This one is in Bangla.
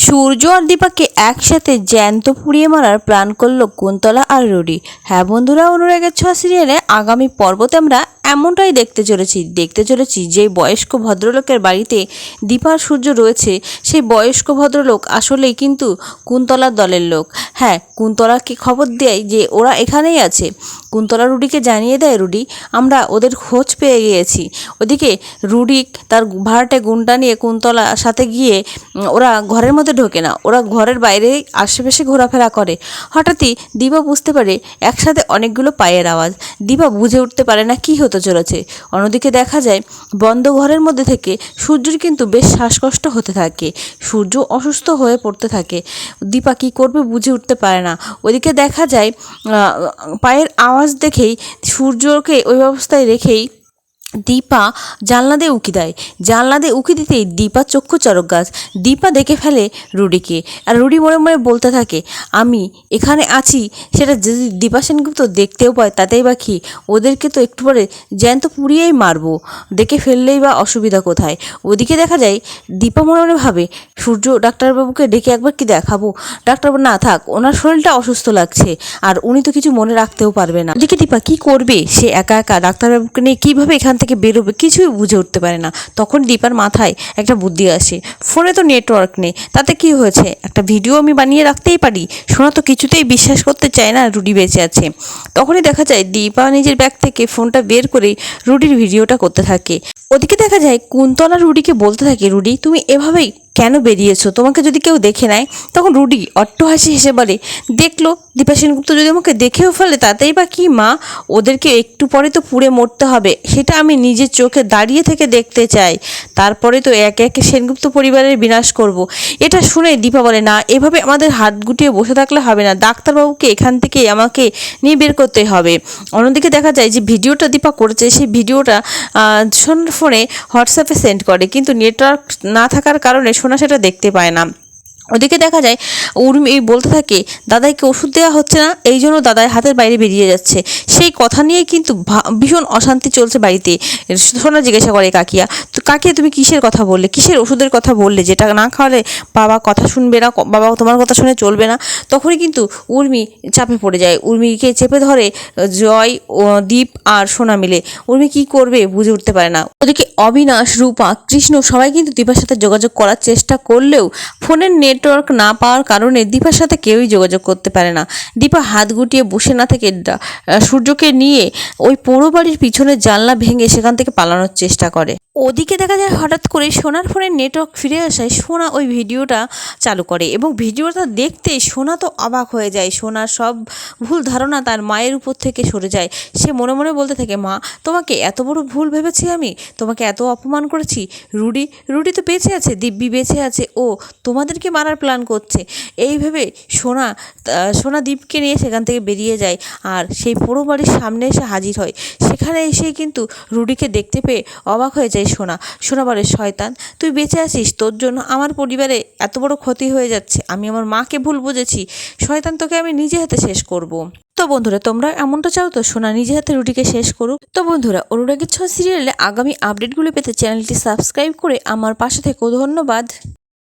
সূর্য আর দীপাকে একসাথে জ্যান্ত পুড়িয়ে মারার প্ল্যান করলো কুন্তলা আর রুডি। হ্যাঁ বন্ধুরা, অনুরাগের ছোঁয়া সিরিয়ালে আগামী পর্বতে আমরা এমনটাই দেখতে চলেছি যে বয়স্ক ভদ্রলোকের বাড়িতে দীপা আর সূর্য রয়েছে, সেই বয়স্ক ভদ্রলোক আসলেই কিন্তু কুন্তলার দলের লোক। হ্যাঁ, কুন্তলাকে খবর দেয় যে ওরা এখানেই আছে। কুন্তলা রুডিকে জানিয়ে দেয়, রুডি আমরা ওদের খোঁজ পেয়ে গিয়েছি। ওদিকে রুডি তার ভাড়াটে গুন্ডা নিয়ে কুন্তলার সাথে গিয়ে ওরা ঘরের মধ্যে ঢোকে না, ওরা ঘরের বাইরে আশেপাশে ঘোরাফেরা করে। হঠাৎই দীপা বুঝতে পারে একসাথে অনেকগুলো পায়ের আওয়াজ। দীপা বুঝে উঠতে পারে না কী হতে চলেছে। অন্যদিকে দেখা যায় বন্ধ ঘরের মধ্যে থেকে সূর্যের কিন্তু বেশ শ্বাসকষ্ট হতে থাকে, সূর্য অসুস্থ হয়ে পড়তে থাকে। দীপা কী করবে বুঝে উঠতে পারে না। ওদিকে দেখা যায় পায়ের আওয়াজ দেখেই সূর্যকে ওই অবস্থায় রেখেই দীপা জানলা দিয়ে উঁকি দেয়। জানলা দিয়ে উঁকি দিতেই দীপা চক্ষু চড়ক গাছ। দীপা দেখে ফেলে রুডিকে, আর রুডি মনে মনে বলতে থাকে আমি এখানে আছি, সেটা যদি দীপা সেনগুপ্ত দেখতেও পায় তাতেই বা কী, ওদেরকে তো একটু পরে জ্যান্ত পুড়িয়েই মারবো, দেখে ফেললেই বা অসুবিধা কোথায়। ওদিকে দেখা যায় দীপা মনে মনে ভাবে সূর্য ডাক্তারবাবুকে ডেকে একবার কি দেখাবো। ডাক্তারবাবু না থাক, ওনার শরীরটা অসুস্থ লাগছে আর উনি তো কিছু মনে রাখতেও পারবে না। ওদিকে দীপা কী করবে, সে একা একা ডাক্তারবাবুকে নিয়ে কীভাবে এখান থেকে বেরোবে কিছুই বুঝে উঠতে পারে না। তখন দীপার মাথায় একটা বুদ্ধি আসে, ফোনে তো নেটওয়ার্ক নেই, তাতে কি হয়েছে, একটা ভিডিও আমি বানিয়ে রাখতেই পারি। সোনা তো কিছুতেই বিশ্বাস করতে চায় না রুডি বেঁচে আছে। তখনই দেখা যায় দীপা নিজের ব্যাগ থেকে ফোনটা বের করে রুডির ভিডিওটা করতে থাকে। ওদিকে দেখা যায় কুন্তলা রুডিকে বলতে থাকে, রুডি তুমি এভাবেই কেন বেরিয়েছো, তোমাকে যদি কেউ দেখে নেয়। তখন রুডি অট্ট হাসি হেসে বলে, দেখলো দীপা সেনগুপ্ত যদি আমাকে দেখেও ফেলে তাতেই বা কি মা, ওদেরকে একটু পরে তো পুড়ে মরতে হবে, সেটা আমি নিজের চোখে দাঁড়িয়ে থেকে দেখতে চাই, তারপরে তো একে একে সেনগুপ্ত পরিবারের বিনাশ করব। এটা শুনে দীপা বলে, না এভাবে আমাদের হাত গুটিয়ে বসে থাকলে হবে না, ডাক্তারবাবুকে এখান থেকে আমাকে নিয়ে বের করতে হবে। অন্যদিকে দেখা যায় যে ভিডিওটা দীপা করেছে, সেই ভিডিওটা সোনার ফোনে হোয়াটসঅ্যাপে সেন্ড করে, কিন্তু নেটওয়ার্ক না থাকার কারণে সোনা সেটা দেখতে পায় না। ওদিকে দেখা যায় উর্মি বলতে থাকে, দাদাইকে ওষুধ দেওয়া হচ্ছে না, এই জন্য দাদাই হাতের বাইরে বেরিয়ে যাচ্ছে। সেই কথা নিয়ে কিন্তু ভীষণ অশান্তি চলছে বাড়িতে। সোনা জিজ্ঞাসা করে কাকিয়া, তো কাকিয়া তুমি কিসের কথা বললে, কিসের ওষুধের কথা বললে, যেটা না খাওয়ালে বাবা কথা শুনবে না, বাবা তোমার কথা শুনে চলবে না। তখনই কিন্তু উর্মি চাপে পড়ে যায়, উর্মিকে চেপে ধরে জয় ও দীপ আর সোনা মিলে। উর্মি কী করবে বুঝে উঠতে পারে না। ওদিকে অবিনাশ, রূপা, কৃষ্ণ সবাই কিন্তু দীপার সাথে যোগাযোগ করার চেষ্টা করলেও ফোনের নেটওয়ার্ক না পাওয়ার কারণে দীপার সাথে কেউই যোগাযোগ করতে পারে না। দীপা হাত গুটিয়ে বসে না থেকে সূর্যকে নিয়ে ওই পুরো বাড়ির পিছনের জানলা ভেঙে সেখান থেকে পালানোর চেষ্টা করে। ওদিকে দেখা যায় হঠাৎ করে সোনার ফোনের নেটওয়ার্ক ফিরে আসায় সোনা ওই ভিডিওটা চালু করে, এবং ভিডিওটা দেখতেই সোনা তো অবাক হয়ে যায়। সোনার সব ভুল ধারণা তার মায়ের উপর থেকে সরে যায়। সে মনে মনে বলতে থাকে, মা তোমাকে এত বড় ভুল ভেবেছি আমি, তোমাকে এত অপমান করেছি। রুডি তো বেঁচে আছে, দিব্যি বেঁচে আছে, ও তোমাদেরকে মারার প্ল্যান করছে। এই ভেবে সোনা দীপকে নিয়ে সেখান থেকে বেরিয়ে যায়, আর সেই পুরো বাড়ির সামনে এসে হাজির হয়। সেখানে এসে কিন্তু রুডিকে দেখতে পেয়ে অবাক হয়ে যায় সোনা বলে, শয়তান তুই বেঁচে আছিস, তোর জন্য আমার পরিবারে এত বড় ক্ষতি হয়ে যাচ্ছে, আমি আমার মাকে ভুল বুঝেছি, শয়তান তোকে আমি নিজে হাতে শেষ করব। তো বন্ধুরা, তোমরা এমনটা চাও তো সোনা নিজে হাতে রুডিকে শেষ করুক? তো বন্ধুরা, অনুরাগের ছোঁয়া সিরিয়ালে আগামী আপডেটগুলো পেতে চ্যানেলটি সাবস্ক্রাইব করে আমার পাশে থেকো। ধন্যবাদ।